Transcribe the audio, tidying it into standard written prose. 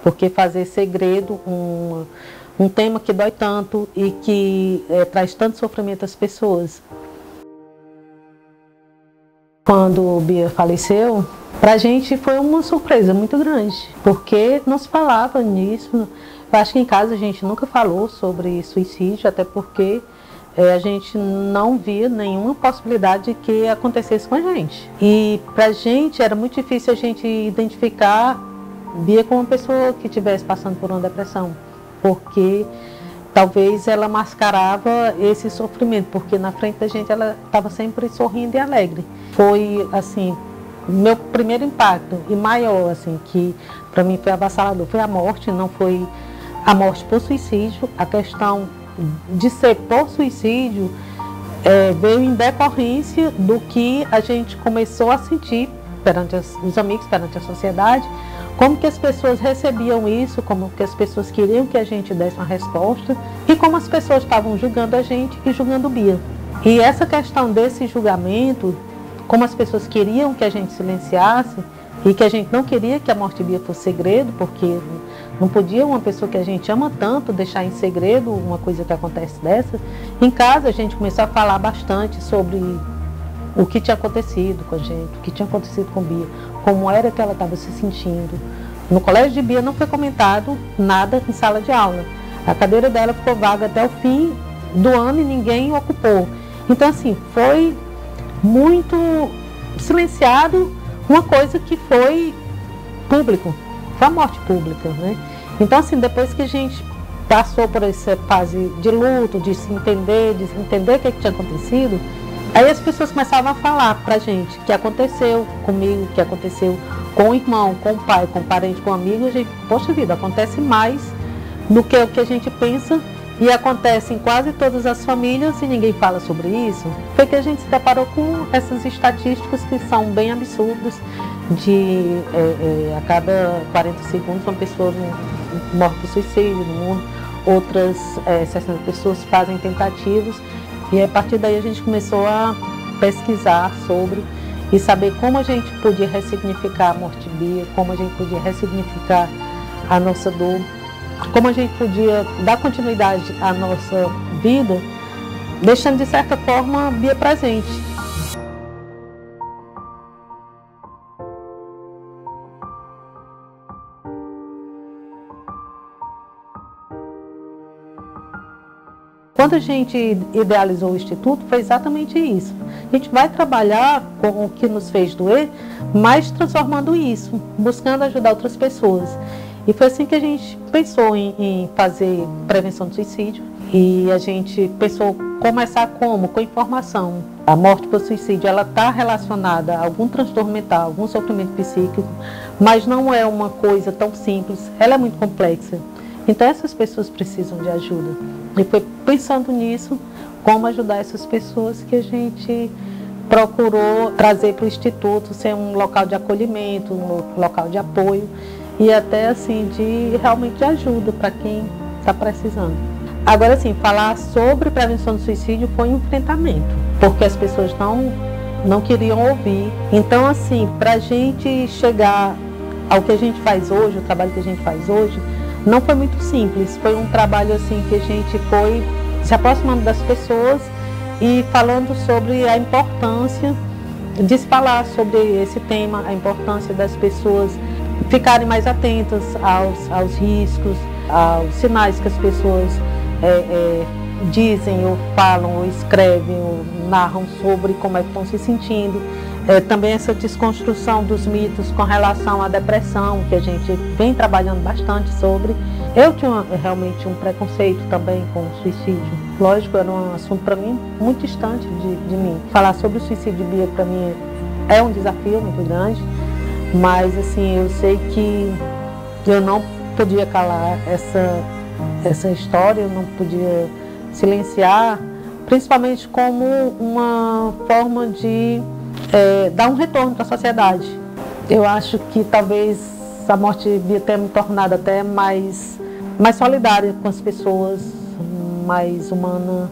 Porque fazer segredo um tema que dói tanto e que traz tanto sofrimento às pessoas. Quando Bia faleceu, para a gente foi uma surpresa muito grande, porque não se falava nisso. Eu acho que em casa a gente nunca falou sobre suicídio, até porque a gente não via nenhuma possibilidade de que acontecesse com a gente. E para a gente era muito difícil a gente identificar Bia como uma pessoa que estivesse passando por uma depressão, porque talvez ela mascarava esse sofrimento, porque na frente da gente ela estava sempre sorrindo e alegre. Foi assim, meu primeiro impacto e maior, assim, que para mim foi avassalador, foi a morte. Não foi a morte por suicídio. A questão de ser por suicídio veio em decorrência do que a gente começou a sentir perante os amigos, perante a sociedade, como que as pessoas recebiam isso, como que as pessoas queriam que a gente desse uma resposta e como as pessoas estavam julgando a gente e julgando Bia. E essa questão desse julgamento, como as pessoas queriam que a gente silenciasse e que a gente não queria que a morte de Bia fosse segredo, porque não podia uma pessoa que a gente ama tanto deixar em segredo uma coisa que acontece dessa. Em casa a gente começou a falar bastante sobre o que tinha acontecido com a gente, o que tinha acontecido com Bia, como era que ela estava se sentindo. No colégio de Bia não foi comentado nada em sala de aula. A cadeira dela ficou vaga até o fim do ano e ninguém ocupou. Então, assim, foi muito silenciado uma coisa que foi público, foi a morte pública, né? Então, assim, depois que a gente passou por essa fase de luto, de se entender, de entender o que tinha acontecido, aí as pessoas começavam a falar pra gente o que aconteceu comigo, o que aconteceu com o irmão, com o pai, com o parente, com o amigo. A gente, poxa vida, acontece mais do que o que a gente pensa e acontece em quase todas as famílias e ninguém fala sobre isso. Foi que a gente se deparou com essas estatísticas que são bem absurdas, de a cada 40 segundos uma pessoa morre por suicídio no mundo, outras 60 pessoas fazem tentativas. E a partir daí a gente começou a pesquisar sobre e saber como a gente podia ressignificar a morte de Bia, como a gente podia ressignificar a nossa dor, como a gente podia dar continuidade à nossa vida, deixando de certa forma Bia presente. Quando a gente idealizou o Instituto, foi exatamente isso. A gente vai trabalhar com o que nos fez doer, mas transformando isso, buscando ajudar outras pessoas. E foi assim que a gente pensou em fazer prevenção do suicídio. E a gente pensou começar como? Com informação. A morte por suicídio, ela está relacionada a algum transtorno mental, algum sofrimento psíquico, mas não é uma coisa tão simples, ela é muito complexa. Então essas pessoas precisam de ajuda. E foi pensando nisso, como ajudar essas pessoas, que a gente procurou trazer para o Instituto ser um local de acolhimento, um local de apoio e até assim realmente de ajuda para quem está precisando. Agora, assim, falar sobre prevenção do suicídio foi um enfrentamento, porque as pessoas não queriam ouvir. Então, assim, para a gente chegar ao que a gente faz hoje, o trabalho que a gente faz hoje, não foi muito simples. Foi um trabalho assim que a gente foi se aproximando das pessoas e falando sobre a importância de se falar sobre esse tema, a importância das pessoas ficarem mais atentas aos riscos, aos sinais que as pessoas dizem ou falam ou escrevem ou narram sobre como é que estão se sentindo. Também essa desconstrução dos mitos com relação à depressão, que a gente vem trabalhando bastante sobre. Eu tinha realmente um preconceito também com o suicídio. Lógico, era um assunto para mim muito distante de mim. Falar sobre o suicídio de Bia para mim é um desafio muito grande, mas assim, eu sei que eu não podia calar essa história, eu não podia silenciar, principalmente como uma forma de dar um retorno para a sociedade. Eu acho que talvez a morte de Bia tenha me tornado até mais solidária com as pessoas, mais humana.